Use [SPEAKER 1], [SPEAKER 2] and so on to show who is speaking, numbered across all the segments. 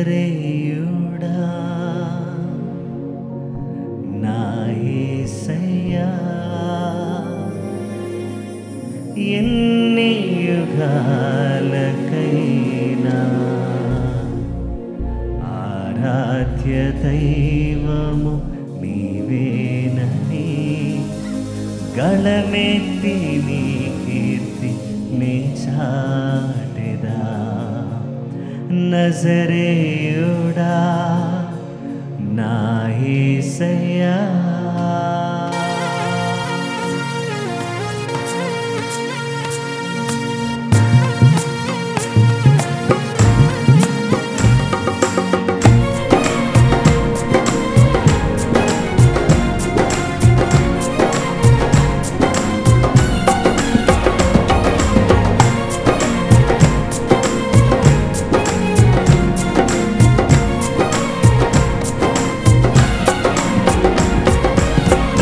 [SPEAKER 1] నజరేయుడా నా యేసయ్యా ఎన్ని యుగాలకైనా ఆరాధ్య దైవము నీవేనని గళమెత్తి నీ కీర్తి నే చాటెదా నజరేయుడా నా యేసయ్యా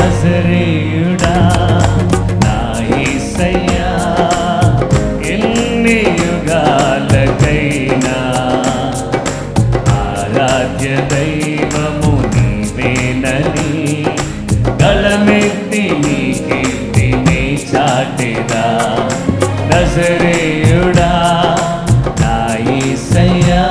[SPEAKER 1] నజరేయుడా నా యేసయ్యా ఎన్ని యుగాలకైనా ఆరాధ్య దైవము నీవేనని గళమెత్తి నీ కీర్తి నే చాటెదా నజరేయుడా నా యేసయ్యా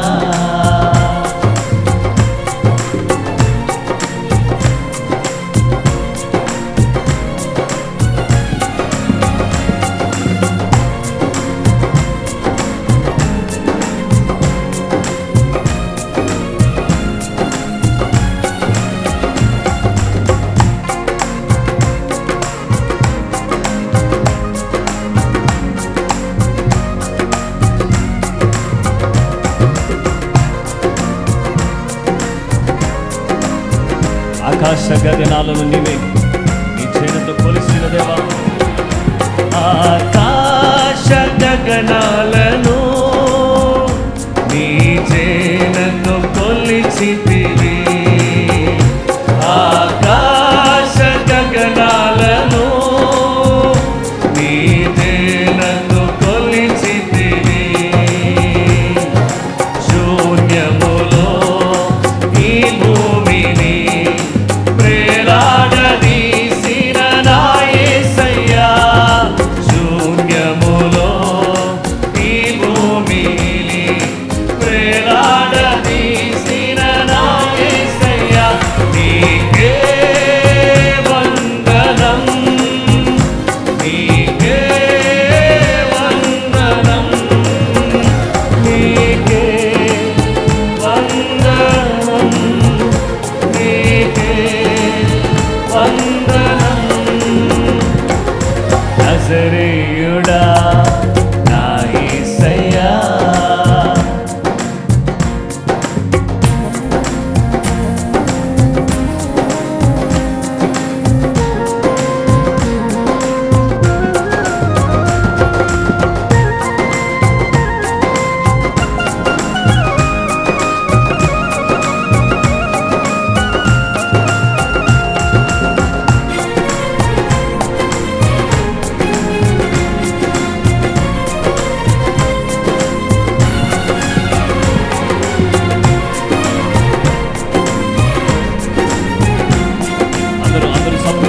[SPEAKER 1] ఆకాశ గగనాలను నీవే నీ చేతులతో కొలిసిన దేవా ఆకాశ గగనాలను నీ చేతులతో కొలిచితివి ఆకాశ గగనాలను నీ చేతులతో కొలిచితివి శూన్యములో ఈ భూమిని ప్రేలాడదీసిన నా యేసయ్యా శూన్యములో ఈ భూమిని ప్రేలాడదీసిన నా యేసయ్యా నీకే వందనం నీకే వందనం నీకే వందనం నీకే వందనం నజరేయుడా నా యేసయ్యా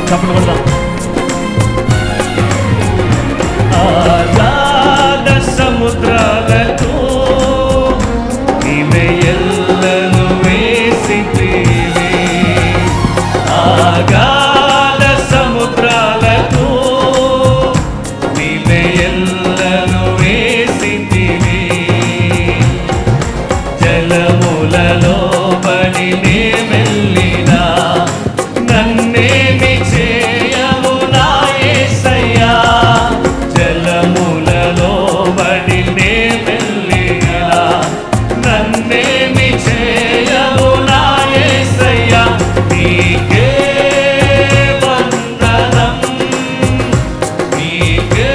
[SPEAKER 1] చప్పట్లు కొడదాం ఆగాధ సముద్రాలకు నీవే ఎల్లను వేసితివి ఆగాధ సముద్రాలకు నీవే ఎల్లను వేసితివి జలములలో బడి నే వెళ్ళినా నన్నేమి చేయము నా యేసయ్యా జలములలో బడి నే వెళ్ళినా నన్నేమి చేయము నా యేసయ్యా నీకే వందనం నీకే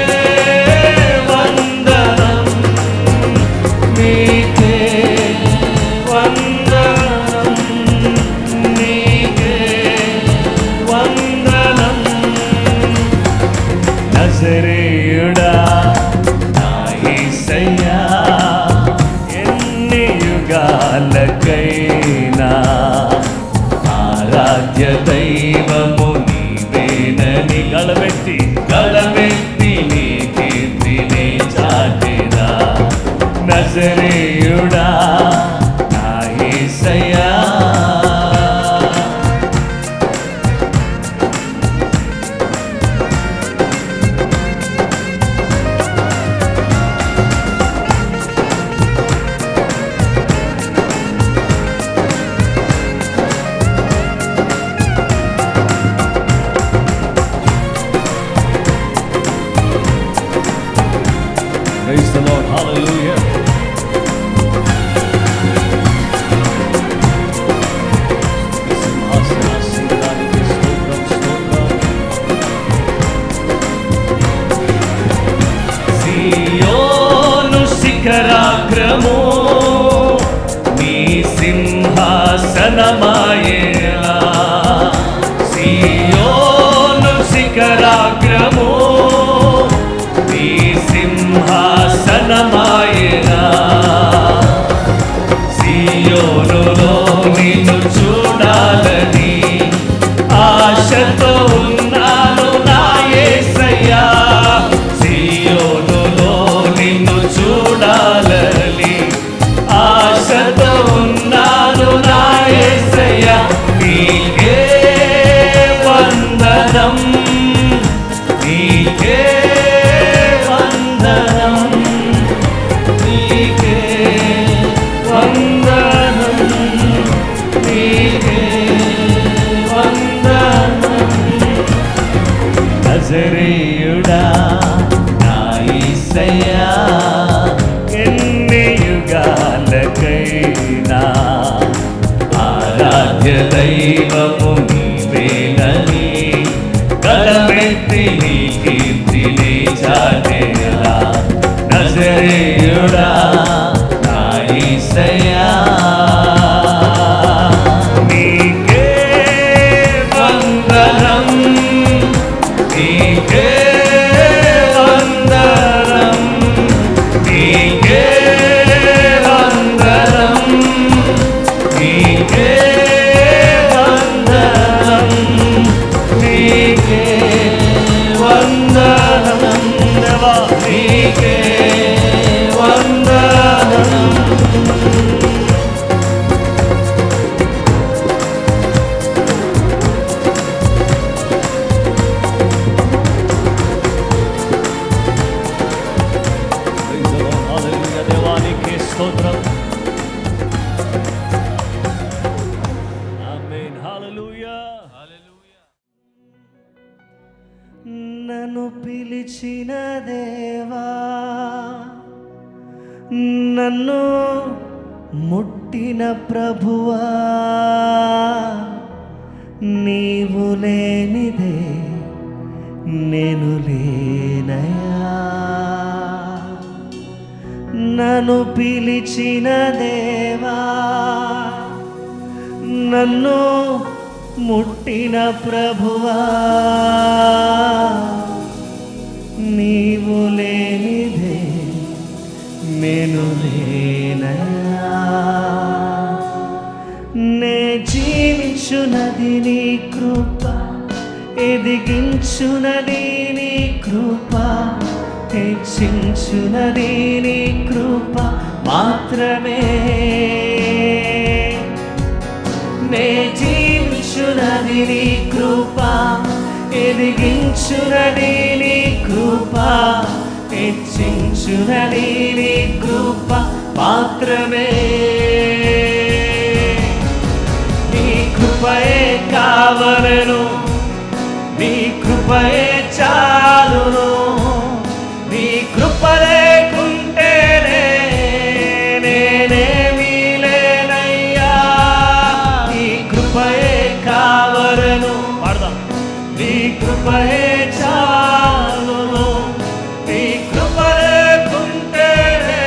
[SPEAKER 1] వందనం నీకే వందనం నీకే వందనం నజరేయుడా నా యేసయ్యా ఎన్ని యుగాలకైనా hallelujah. సింహాసనాసీనురాలికి స్తోత్రం, స్తోత్రం. సియోను శిఖరాగ్రము నీ సింహాసనమాయేలా, సియోను శిఖరాగ్రము నీ సింహాసనమాయేలా, సియోనులో నిన్ను చూడాలని ఆశతో ఉన్నాను నా యేసయ్యా, సియోనులో నిన్ను చూడాలని ఆశతో ఉన్నాను నా యేసయ్యా, నీకే వందనం, నీకే వందనం, నీకే వందనం, నీకే వందనం. నజరేయుడా నా యేసయ్యా, ఎన్ని యుగాలకైనా ఆరాధ్య దైవము నీవేనని గలమెత్తి నీ కీర్తిని చాటేలా, నజరేయుడా నా యేసయ్యా, నీకే వందనం, నీకే వందనం, నీకే వందనం, నీకే వందనం, నీకే వందనం, దేవా నీకే వందనం. దేవానికి స్తోత్రం. ఆమేన్, హల్లెలూయా. నన్ను పిలిచిన దేవా, నన్ను ముట్టిన ప్రభువా, నీవు లేనిదే నేను లేనయా, నన్ను పిలిచిన దేవా, నన్ను ముట్టిన ప్రభువా, నీవు లేనిదే నేను లేనయా, నే జీవించునది నీ కృప, ఎదిగించునది నీ కృప, హెచ్చించునది నీ కృప మాత్రమే, నే జీవించునది నీ కృప, ఎదిగించునది నీ కృప, హెచ్చించునది నీ కృప మాత్రమే, నీ కృపయే కావలెను, నీ కృపయే చాలును, నీ కృప లేకుంటేనే నేనేమీ లేనయ్యా, నీ కృపయే కావలెను, పాడదాం, నీ కృపయే చాలును, నీ కృప లేకుంటేనే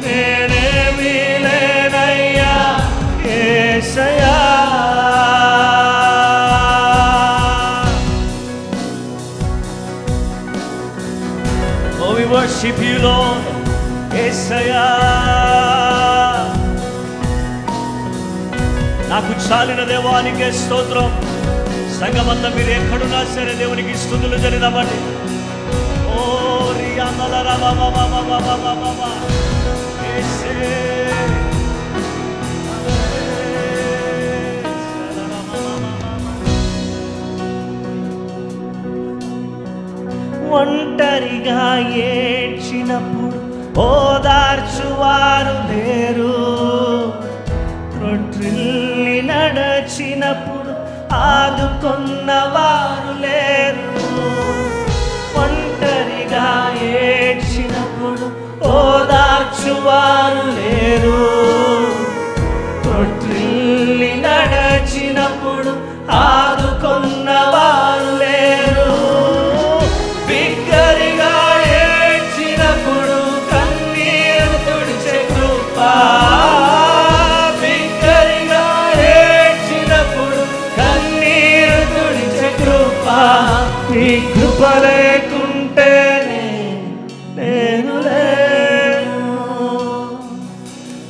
[SPEAKER 1] నేనేమీ లేనయ్యా యేసయ్యా. Oh, we worship you, Lord. యేసయ్యా, నాకు చాలిన దేవానికి స్తోత్రం. సంగమంతా మీరు ఎక్కడున్నా సరే దేవునికి స్తుతులు జరిగినవ్వండి. ఓ రియామల రమ యేసే, ఒంటరిగా ఏడ్చినప్పుడు ఓదార్చువారు లేరు, త్రొట్రిల్లి నడచినప్పుడు ఆదుకొన్నవారు లేరు, ఒంటరిగా ఏడ్చినప్పుడు ఓదార్చువారు లేరు, తొట్టిల్లి నడచినప్పుడు ఆదుకొన్నవారు లేరు, బిగ్గరగా ఏడ్చినప్పుడు కన్నీరు తుడిచే కృప, బిగ్గరగా ఏడ్చినప్పుడు కన్నీరు తుడిచే కృప, నీ కృప లేకుంటే నేను లేను,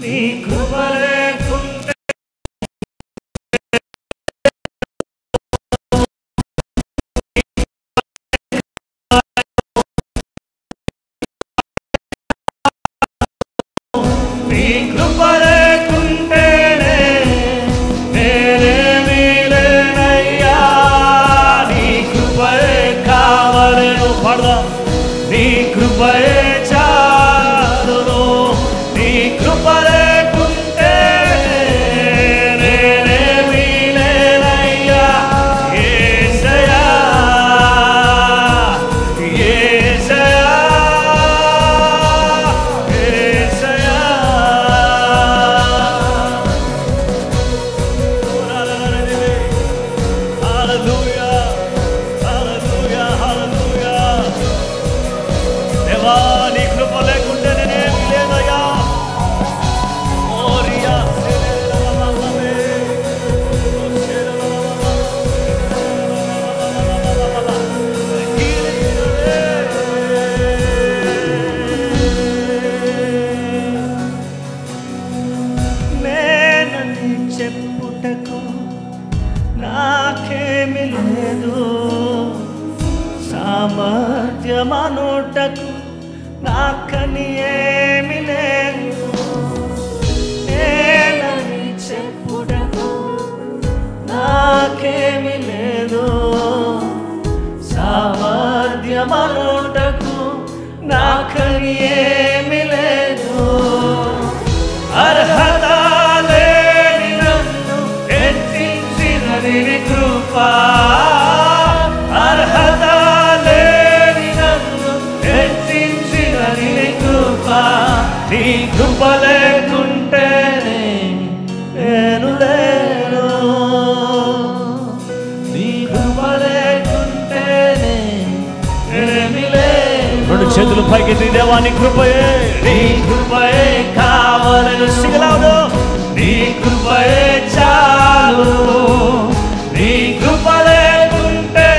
[SPEAKER 1] నీ కృప లేకుంటే నీ కృప లేకుంటే నేనేమీ లేనయ్యా, నీ కృపయే కావలెను. పడదాం. నీ కృపయే చాలును, నీ కృప లేకుంటే నేనేమీ లేనయ్యా. యేసయ్యా, యేసయ్యా, యేసయ్యా. హల్లెలూయా, హల్లెలూయా, హల్లెలూయా. దేవా, నీ కృప లేకుంటే నేనేమీ లేదయ్యా. ఓరియా సెలెలలలలలలే, నేనని చెప్పుటకు నాకేమి లేదు, సామర్థ్యమనుటకు నాకని ఏమి లేదు, నేనని చెప్పుటకు నాకేమి లేదు, సామర్థ్యమనుటకు నాకని ఏమి లేదు, అర్హత లేని నన్ను హెచ్చించినది నీ కృప, అర్హత లేని నన్ను హెచ్చించినది నీ కృప, నీ కృప లేకుంటే నేను లేను, నీ కృప లేకుంటే నేనేమీ లేను. రెండు చేతులు పైకెత్తి దేవా, నీ కృపయే, నీ కృపయే కావలెను. సిగలాడు. నీ కృపయే చాలు, నీ కృప లేకుంటే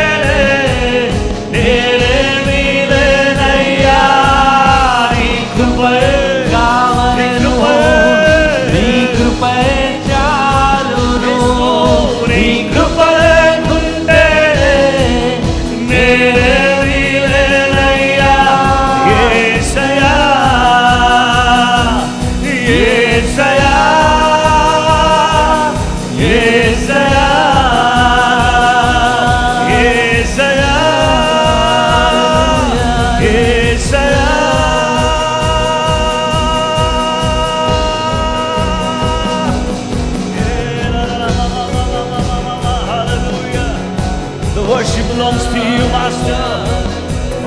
[SPEAKER 1] నేనేమీ లేనయ్యా. నీ కృపయే కావలెను, నీ కృపయే చాలును, నీ కృప లేకుంటే నేనేమీ లేనయ్యా. యేసయ్యా, యేసయ్యా, యేసయ్యా, యేసయ్యా, యేసయ్యా. Hallelujah. The worship belongs to you, Master.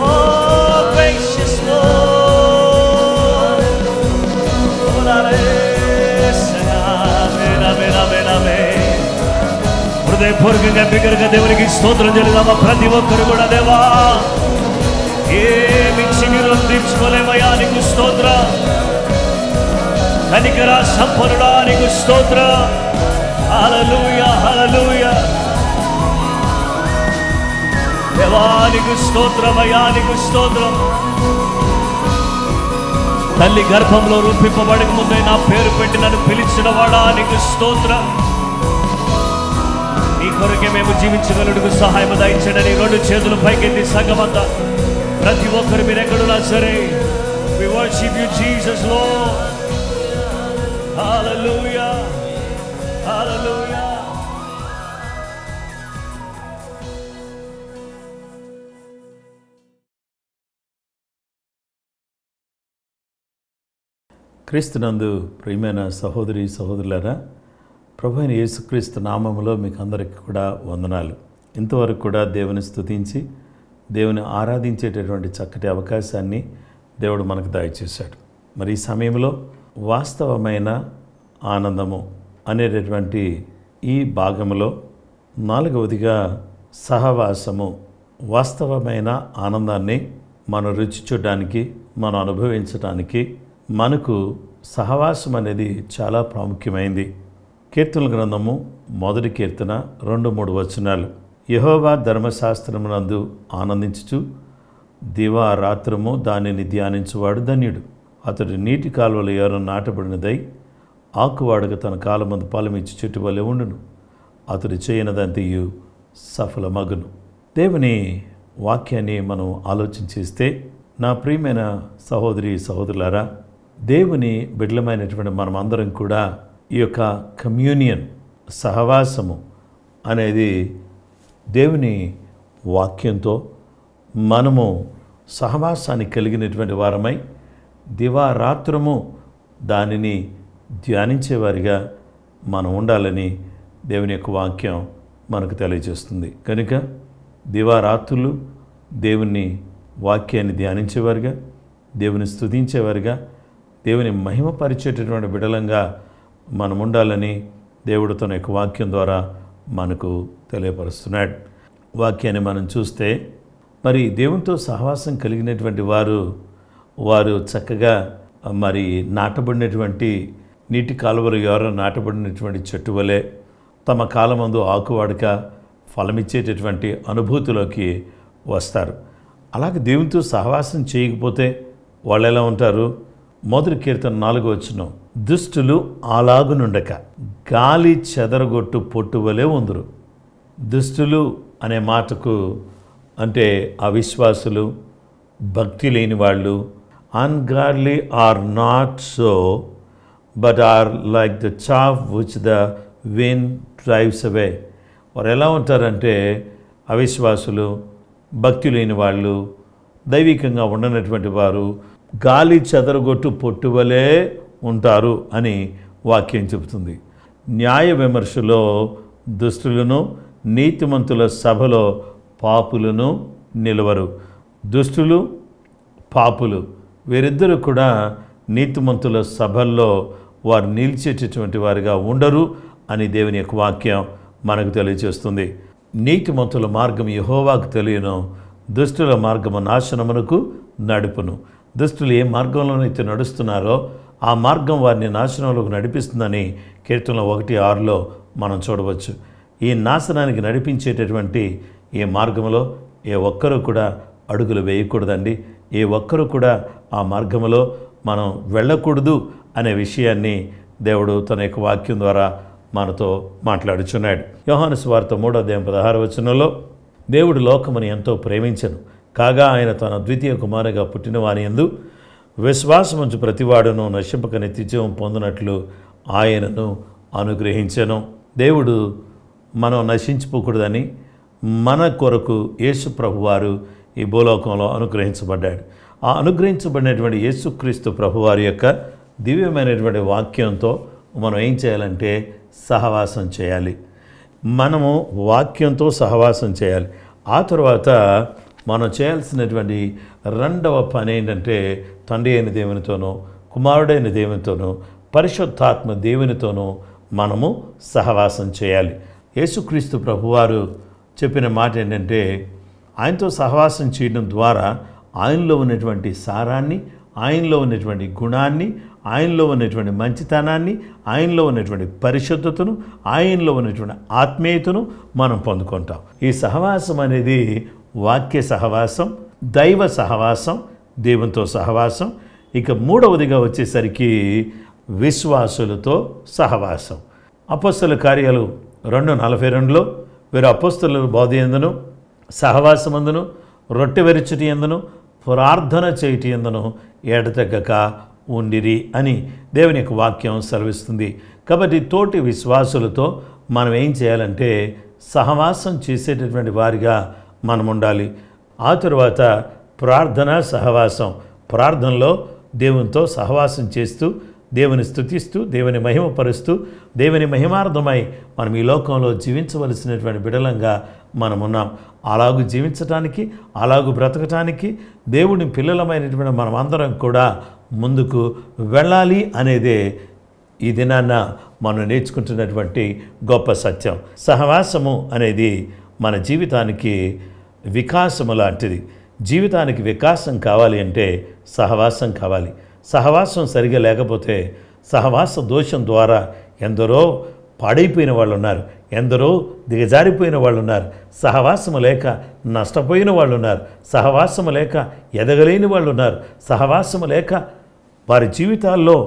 [SPEAKER 1] Oh, gracious Lord. హృదయపూర్వకంగా బిగ్గరగా దేవునికి స్తోత్రం చెల్లిదామా. ప్రతి ఒక్కరు కూడా దేవా, ఏమిచ్చి మీరు తీర్చుకోలేమయ్యా. నీకు స్తోత్ర. కనికర సంపన్నుడా, నీకు స్తోత్ర. హల్లెలూయా, హల్లెలూయా. దేవా, నీకు స్తోత్రమయ్యా, నీకు స్తోత్రం. తల్లి గర్భంలో రూపింపబడక ముందే నా పేరు పెట్టి నన్ను పిలిచిన వాడా, నీకు స్తోత్రం. నీ కొరకే మేము జీవించగలుగుటకు సహాయం దయచేయడని రెండు చేతులు పైకెత్తి సంగమంతా ప్రతి ఒక్కరు మీరు ఎక్కడున్నా సరే, we worship you Jesus Lord. Hallelujah, hallelujah.
[SPEAKER 2] క్రీస్తునందు ప్రియమైన సహోదరి సహోదరులారా, ప్రభువైన యేసుక్రీస్తు నామములో మీకు అందరికీ కూడా వందనాలు. ఇంతవరకు కూడా దేవుని స్తుతించి దేవుని ఆరాధించేటటువంటి చక్కటి అవకాశాన్ని దేవుడు మనకు దయచేశాడు. మరి ఈ సమయంలో వాస్తవమైన ఆనందము అనేటటువంటి ఈ భాగంలో 4వదిగా సహవాసము. వాస్తవమైన ఆనందాన్ని మనం రుచి చూడడానికి, మనం అనుభవించడానికి మనకు సహవాసం అనేది చాలా ప్రాముఖ్యమైంది. కీర్తనల గ్రంథము 1 కీర్తన 2-3 వచనాలు. యెహోవా ధర్మశాస్త్రమునందు ఆనందించుచు దివారాత్రము దానిని ధ్యానించువాడు ధన్యుడు. అతడు నీటి కాలువల ఎవరు నాటబడినదై ఆకువాడక తన కాలమందు ఫలమిచ్చి చెట్టు వలె ఉండును. అతడు చేయనదంతయు సఫలమగును. దేవుని వాక్యాన్ని మనం ఆలోచించేస్తే, నా ప్రియమైన సహోదరి సహోదరులారా, దేవుని బిడ్డలమైనటువంటి మనమందరం కూడా ఈ యొక్క కమ్యూనియన్, సహవాసము అనేది దేవుని వాక్యంతో మనము సహవాసాన్ని కలిగినటువంటి వారమై దివారాత్రము దానిని ధ్యానించేవారిగా మనం ఉండాలని దేవుని యొక్క వాక్యం మనకు తెలియజేస్తుంది. కనుక దివారాత్రులు దేవుని వాక్యాన్ని ధ్యానించేవారుగా, దేవుని స్తుతించేవారుగా, దేవుని మహిమపరిచేటటువంటి బిడలంగా మనం ఉండాలని దేవుడు తన యొక్క వాక్యం ద్వారా మనకు తెలియపరుస్తున్నాడు. వాక్యాన్ని మనం చూస్తే, మరి దేవునితో సహవాసం కలిగినటువంటి వారు చక్కగా మరి నాటబడినటువంటి నీటి కాలువలు ఎవరో నాటబడినటువంటి చెట్టు వలె తమ కాలమందు ఆకువాడక ఫలమిచ్చేటటువంటి అనుభూతిలోకి వస్తారు. అలాగే దేవునితో సహవాసం చేయకపోతే వాళ్ళు ఎలా ఉంటారు? 1 కీర్తన 4 వచనం, దుష్టులు అలాగునుండక గాలి చెదరగొట్టు పొట్టు వలె ఉందురు. దుష్టులు అనే మాటకు అంటే అవిశ్వాసులు, భక్తి లేని వాళ్ళు, ungodly are not so but are like the chaff which the wind drives away. వారు ఎలా ఉంటారంటే అవిశ్వాసులు, భక్తి లేని వాళ్ళు, దైవికంగా ఉండనటువంటి వారు గాలి చెదరగొట్టు పొట్టువలే ఉంటారు అని వాక్యం చెబుతుంది. న్యాయ విమర్శలో దుష్టులను, నీతిమంతుల సభలో పాపులను నిలవరు. దుష్టులు, పాపులు వీరిద్దరూ కూడా నీతిమంతుల సభల్లో వారు నిలిచేటటువంటి వారిగా ఉండరు అని దేవుని యొక్క వాక్యం మనకు తెలియజేస్తుంది. నీతిమంతుల మార్గం యెహోవాకు తెలియను, దుష్టుల మార్గము నాశనమునకు నడుపును. దుష్టులు ఏ మార్గంలోనైతే నడుస్తున్నారో ఆ మార్గం వారిని నాశనంలోకి నడిపిస్తుందని కీర్తనల 1:6లో మనం చూడవచ్చు. ఈ నాశనానికి నడిపించేటటువంటి ఈ మార్గంలో ఏ ఒక్కరూ కూడా అడుగులు వేయకూడదండి. ఏ ఒక్కరూ కూడా ఆ మార్గంలో మనం వెళ్ళకూడదు అనే విషయాన్ని దేవుడు తన యొక్క వాక్యం ద్వారా మనతో మాట్లాడుచున్నాడు. యోహాను సువార్త 3:16 దేవుడు లోకమును ఎంతో ప్రేమించెను, కాగా ఆయన తన ద్వితీయ కుమారుగా పుట్టిన వాని యందు విశ్వాసముంచు ప్రతివాడును నశింపక నిత్యజీవం పొందినట్లు ఆయనను అనుగ్రహించెను. దేవుడు మనం నశించిపోకూడదని మన కొరకు యేసు ప్రభువారు ఈ భూలోకంలో అనుగ్రహించబడ్డాడు. ఆ అనుగ్రహించబడినటువంటి యేసుక్రీస్తు ప్రభువారి యొక్క దివ్యమైనటువంటి వాక్యంతో మనం ఏం చేయాలంటే సహవాసం చేయాలి. మనము వాక్యంతో సహవాసం చేయాలి. ఆ తర్వాత మనం చేయాల్సినటువంటి రెండవ పని ఏంటంటే తండ్రి అయిన దేవునితోనూ, కుమారుడైన దేవునితోనూ, పరిశుద్ధాత్మ దేవునితోనూ మనము సహవాసం చేయాలి. యేసుక్రీస్తు ప్రభువారు చెప్పిన మాట ఏంటంటే, ఆయనతో సహవాసం చేయడం ద్వారా ఆయనలో ఉన్నటువంటి సారాన్ని, ఆయనలో ఉన్నటువంటి గుణాన్ని, ఆయనలో ఉన్నటువంటి మంచితనాన్ని, ఆయనలో ఉన్నటువంటి పరిశుద్ధతను, ఆయనలో ఉన్నటువంటి ఆత్మీయతను మనం పొందుకుంటాం. ఈ సహవాసం అనేది వాక్య సహవాసం, దైవ సహవాసం, దేవునితో సహవాసం. ఇక మూడవదిగా వచ్చేసరికి విశ్వాసులతో సహవాసం. అపోస్తల కార్యాలు 2:42 వీరు అపోస్తలుల బోధ యందును, సహవాసమందును, రొట్టె విరుచుటి యందును, ప్రార్థన చేయుటి యందును ఎడతెగక ఉండిరి అని దేవుని యొక్క వాక్యం సెలవిస్తుంది. కాబట్టి తోటి విశ్వాసులతో మనం ఏం చేయాలంటే సహవాసం చేసేటటువంటి వారిగా మనం ఉండాలి. ఆ తరువాత ప్రార్థన సహవాసం. ప్రార్థనలో దేవునితో సహవాసం చేస్తూ, దేవుని స్తుతిస్తూ, దేవుని మహిమపరుస్తూ, దేవుని మహిమార్థమై మనం ఈ లోకంలో జీవించవలసినటువంటి బిడలంగా మనమున్నాం. అలాగూ జీవించటానికి, అలాగూ బ్రతకటానికి దేవుని పిల్లలమైనటువంటి మనమందరం కూడా ముందుకు వెళ్ళాలి అనేదే ఈ దినాన్న మనం నేర్చుకుంటున్నటువంటి గొప్ప సత్యం. సహవాసము అనేది మన జీవితానికి వికాసము లాంటిది. జీవితానికి వికాసం కావాలి అంటే సహవాసం కావాలి. సహవాసం సరిగా లేకపోతే సహవాస దోషం ద్వారా ఎందరో పాడైపోయిన వాళ్ళు ఉన్నారు, ఎందరో దిగజారిపోయిన వాళ్ళు ఉన్నారు, సహవాసము లేక నష్టపోయిన వాళ్ళు ఉన్నారు, సహవాసము లేక ఎదగలేని వాళ్ళు ఉన్నారు, సహవాసము లేక వారి జీవితాల్లో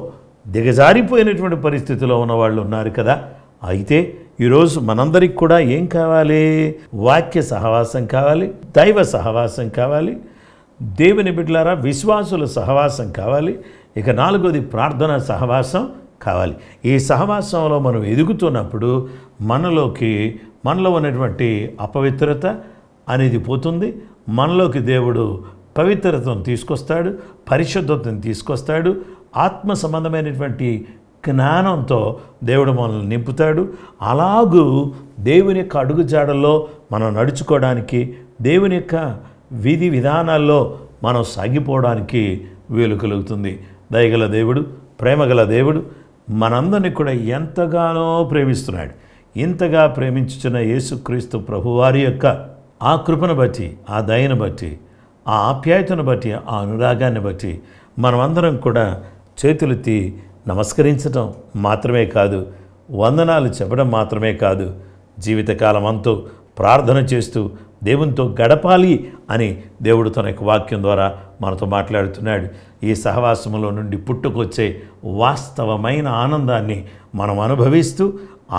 [SPEAKER 2] దిగజారిపోయినటువంటి పరిస్థితిలో ఉన్న వాళ్ళు ఉన్నారు కదా. అయితే ఈరోజు మనందరికి కూడా ఏం కావాలి? వాక్య సహవాసం కావాలి, దైవ సహవాసం కావాలి, దేవుని బిడ్డలారా విశ్వాసుల సహవాసం కావాలి. ఇక 4వది ప్రార్థన సహవాసం కావాలి. ఈ సహవాసంలో మనం ఎదుగుతున్నప్పుడు మనలో ఉన్నటువంటి అపవిత్రత అనేది పోతుంది. మనలోకి దేవుడు పవిత్రతను తీసుకొస్తాడు, పరిశుద్ధతను తీసుకొస్తాడు. ఆత్మ సంబంధమైనటువంటి జ్ఞానంతో దేవుడు మనల్ని నింపుతాడు. అలాగూ దేవుని యొక్క అడుగుజాడల్లో మనం నడుచుకోవడానికి, దేవుని యొక్క విధి విధానాల్లో మనం సాగిపోవడానికి వీలు కలుగుతుంది. దయగల దేవుడు, ప్రేమగల దేవుడు మనందరినీ కూడా ఎంతగానో ప్రేమిస్తున్నాడు. ఇంతగా ప్రేమించుచున్న యేసుక్రీస్తు ప్రభువారి యొక్క ఆ కృపను బట్టి, ఆ దయను బట్టి, ఆ ఆప్యాయతను బట్టి, ఆ అనురాగాన్ని బట్టి మనమందరం కూడా చేతులెత్తి నమస్కరించడం మాత్రమే కాదు, వందనాలు చెప్పడం మాత్రమే కాదు, జీవితకాలం అంతా ప్రార్థన చేస్తూ దేవునితో గడపాలి అని దేవుడు తన యొక్క వాక్యం ద్వారా మనతో మాట్లాడుతున్నాడు. ఈ సహవాసములో నుండి పుట్టుకొచ్చే వాస్తవమైన ఆనందాన్ని మనం అనుభవిస్తూ,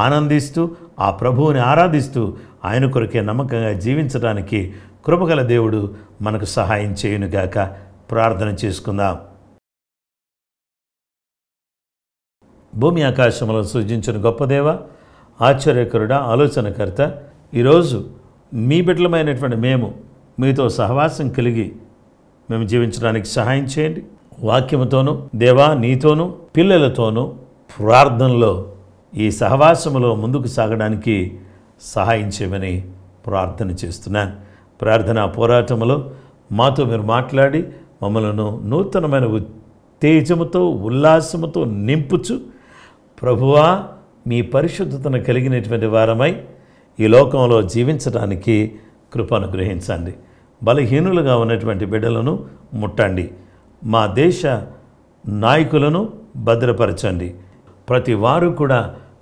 [SPEAKER 2] ఆనందిస్తూ, ఆ ప్రభువుని ఆరాధిస్తూ ఆయన కొరకే నమ్మకంగా జీవించడానికి కృపగల దేవుడు మనకు సహాయం చేయునుగాక. ప్రార్థన చేసుకుందాం. భూమి ఆకాశములను సృజించిన గొప్ప దేవ, ఆశ్చర్యకరుడా, ఆలోచనకర్త, ఈరోజు మీ బిడ్డలమైనటువంటి మేము మీతో సహవాసం కలిగి మేము జీవించడానికి సహాయం చేయండి. వాక్యముతోనూ, దేవా నీతోనూ, పిల్లలతోనూ ప్రార్థనలో ఈ సహవాసములో ముందుకు సాగడానికి సహాయం చేయమని ప్రార్థన చేస్తున్నాను. ప్రార్థనా పోరాటములో మాతో మీరు మాట్లాడి మమ్మలను నూతనమైన ఉత్తేజముతో, ఉల్లాసముతో నింపుచు ప్రభువా మీ పరిశుద్ధతను కలిగినటువంటి వారమై ఈ లోకంలో జీవించడానికి కృప అనుగ్రహించండి. బలహీనులుగా ఉన్నటువంటి బిడ్డలను ముట్టండి. మా దేశ నాయకులను భద్రపరచండి. ప్రతి వారు కూడా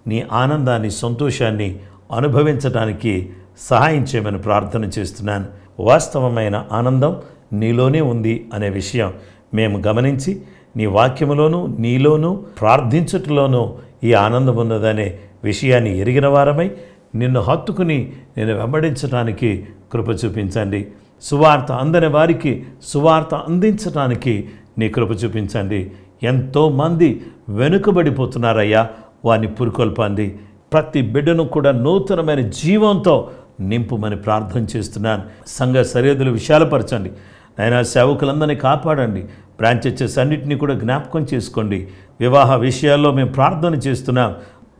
[SPEAKER 2] నీ ఆనందాన్ని, సంతోషాన్ని అనుభవించడానికి సహాయం చేయమని ప్రార్థన చేస్తున్నాను. వాస్తవమైన ఆనందం నీలోనే ఉంది అనే విషయం మేము గమనించి నీ వాక్యములోనూ, నీలోనూ, ప్రార్థించుటలోనూ ఈ ఆనందం ఉన్నదనే విషయాన్ని ఎరిగిన వారమై నిన్ను హత్తుకుని నేను వెంబడించడానికి కృప చూపించండి. సువార్త అందని వారికి సువార్త అందించడానికి నీ కృప చూపించండి. ఎంతోమంది వెనుకబడిపోతున్నారయ్యా, వారిని పురుకొల్పండి. ప్రతి బిడ్డను కూడా నూతనమైన జీవంతో నింపుమని ప్రార్థన చేస్తున్నాను. సంఘ సరిహద్దులు విశాలపరచండి. నాయనా, సేవకులందరినీ కాపాడండి. బ్రాంచెస్ అన్నింటినీ కూడా జ్ఞాపకం చేసుకోండి. వివాహ విషయాల్లో మేము ప్రార్థన చేస్తున్నాం.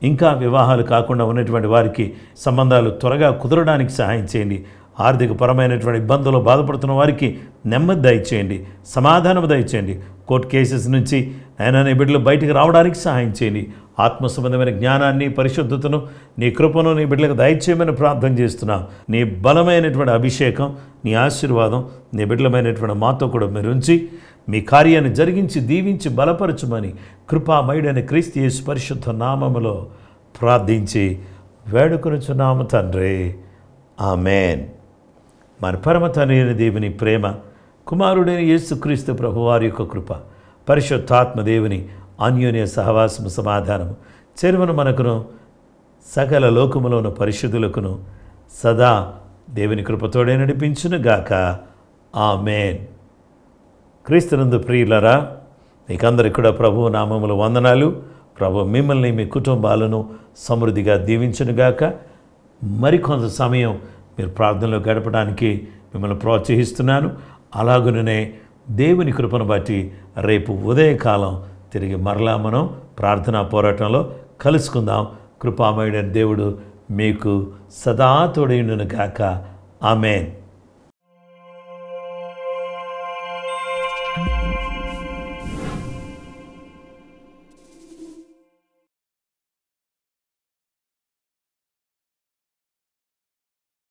[SPEAKER 2] ఇంకా వివాహాలు కాకుండా ఉన్నటువంటి వారికి సంబంధాలు త్వరగా కుదరడానికి సహాయం చేయండి. ఆర్థిక పరమైనటువంటి ఇబ్బందులు బాధపడుతున్న వారికి నెమ్మది దయచేయండి, సమాధానం దయచేయండి. కోర్టు కేసెస్ నుంచి ఆయన నీ బిడ్డలు బయటికి రావడానికి సహాయం చేయండి. ఆత్మ సంబంధమైన జ్ఞానాన్ని, పరిశుద్ధతను, నీ కృపను నీ బిడ్డలకు దయచేయమని ప్రార్థన చేస్తున్నాం. నీ బలమైనటువంటి అభిషేకం, నీ ఆశీర్వాదం నీ బిడ్డలమైనటువంటి మాతో కూడా మీరు ఉంచి మీ కార్యాన్ని జరిగించి దీవించి బలపరచుమని కృపామయుడైన క్రీస్తు యేసు పరిశుద్ధ నామములో ప్రార్థించి వేడుకొనుచున్నాము తండ్రి. ఆమేన్. మన పరమ తండ్రి అయిన దేవుని ప్రేమ, కుమారుడైన యేసుక్రీస్తు ప్రభువారి యొక్క కృప, పరిశుద్ధాత్మ దేవుని అన్యోన్య సహవాసము, సమాధానము చెరువును మనకును సకల లోకములో ఉన్న పరిశుద్ధులకును సదా దేవుని కృపతోడే నడిపించును గాక. ఆమేన్. క్రీస్తునందు ప్రియులరా, మీకందరికి కూడా ప్రభువు నామములు వందనాలు. ప్రభు మిమ్మల్ని, మీ కుటుంబాలను సమృద్ధిగా దీవించునుగాక. మరికొంత సమయం మీరు ప్రార్థనలో గడపడానికి మిమ్మల్ని ప్రోత్సహిస్తున్నాను. అలాగుననే దేవుని కృపను బట్టి రేపు ఉదయకాలం తిరిగి మరలా మనం ప్రార్థనా పోరాటంలో కలుసుకుందాం. కృపామయుడైన దేవుడు మీకు సదా తోడైయుండును గాక. ఆమేన్.